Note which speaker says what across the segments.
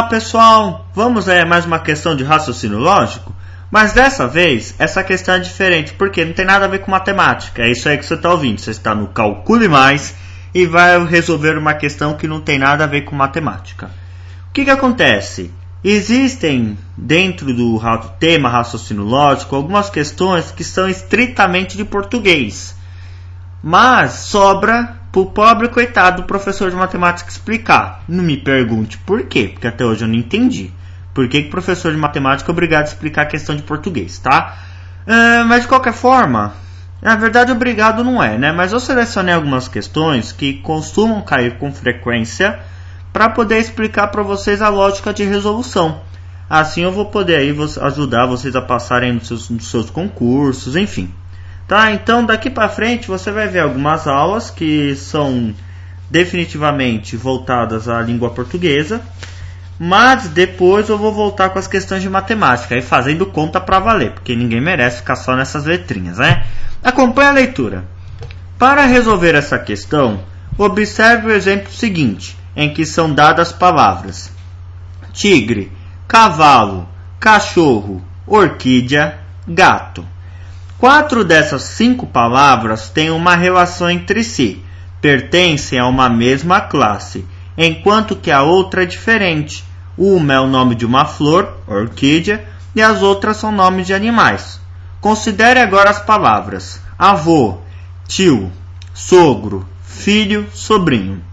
Speaker 1: Olá pessoal, vamos a mais uma questão de raciocínio lógico, mas dessa vez essa questão é diferente porque não tem nada a ver com matemática, é isso aí que você está ouvindo, você está no Calcule Mais e vai resolver uma questão que não tem nada a ver com matemática. O que acontece? Existem dentro do tema raciocínio lógico algumas questões que são estritamente de português, mas sobra para o pobre coitado do professor de matemática explicar. Não me pergunte por quê, porque até hoje eu não entendi. Por que o professor de matemática é obrigado a explicar a questão de português, tá? Mas de qualquer forma, na verdade obrigado não é, né? Mas eu selecionei algumas questões que costumam cair com frequência para poder explicar para vocês a lógica de resolução. Assim eu vou poder aí ajudar vocês a passarem nos seus concursos, enfim. Tá, então daqui para frente você vai ver algumas aulas que são definitivamente voltadas à língua portuguesa, mas depois eu vou voltar com as questões de matemática, aí fazendo conta para valer, porque ninguém merece ficar só nessas letrinhas, né? Acompanhe a leitura. Para resolver essa questão, observe o exemplo seguinte, em que são dadas palavras tigre, cavalo, cachorro, orquídea, gato. 4 dessas 5 palavras têm uma relação entre si, pertencem a uma mesma classe, enquanto que a outra é diferente. Uma é o nome de uma flor, orquídea, e as outras são nomes de animais. Considere agora as palavras avô, tio, sogro, filho, sobrinho.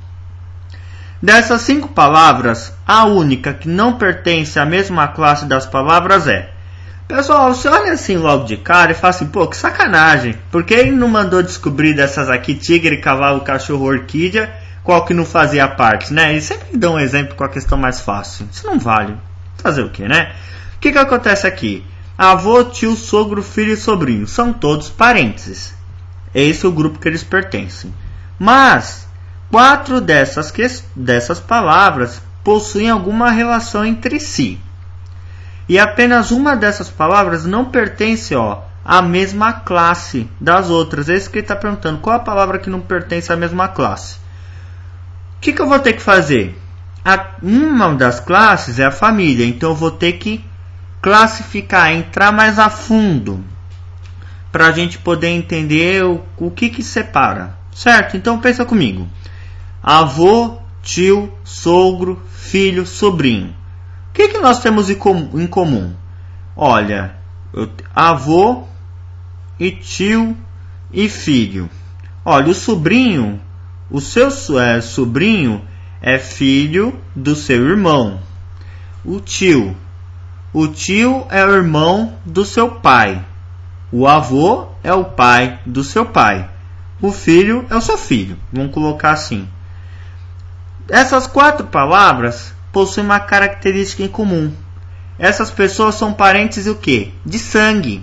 Speaker 1: Dessas 5 palavras, a única que não pertence à mesma classe das palavras é... Pessoal, você olha assim logo de cara e fala assim, pô, que sacanagem. Por que ele não mandou descobrir dessas aqui, tigre, cavalo, cachorro, orquídea, qual que não fazia parte, né? E sempre dá um exemplo com a questão mais fácil. Isso não vale. Fazer o que, né? O que acontece aqui? Avô, tio, sogro, filho e sobrinho. São todos parentes. Esse é o grupo que eles pertencem. Mas 4 dessas palavras possuem alguma relação entre si. E apenas uma dessas palavras não pertence à mesma classe das outras. É isso que ele está perguntando. Qual a palavra que não pertence à mesma classe? O que eu vou ter que fazer? Uma das classes é a família. Então eu vou ter que classificar, entrar mais a fundo, para a gente poder entender o que separa. Certo? Então pensa comigo. Avô, tio, sogro, filho, sobrinho. O que nós temos em comum? Olha, avô e tio e filho. Olha, o sobrinho, o seu sobrinho é filho do seu irmão. O tio é o irmão do seu pai. O avô é o pai do seu pai. O filho é o seu filho. Vamos colocar assim. Essas 4 palavras possuem uma característica em comum. Essas pessoas são parentes o quê? De sangue.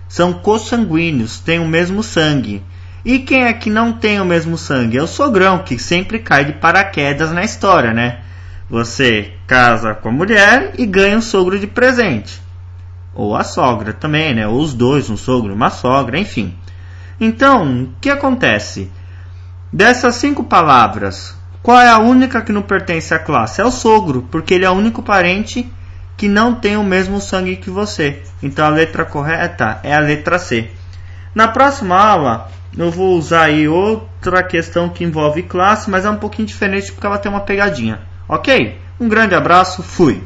Speaker 1: São consanguíneos, têm o mesmo sangue. E quem é que não tem o mesmo sangue? É o sogrão, que sempre cai de paraquedas na história, né? Você casa com a mulher e ganha um sogro de presente. Ou a sogra também, né? Ou os dois, um sogro e uma sogra, enfim. Então, o que acontece? Dessas 5 palavras, qual é a única que não pertence à classe? É o sogro, porque ele é o único parente que não tem o mesmo sangue que você. Então a letra correta é a letra C. Na próxima aula eu vou usar aí outra questão que envolve classe, mas é um pouquinho diferente porque ela tem uma pegadinha. Ok? Um grande abraço, fui!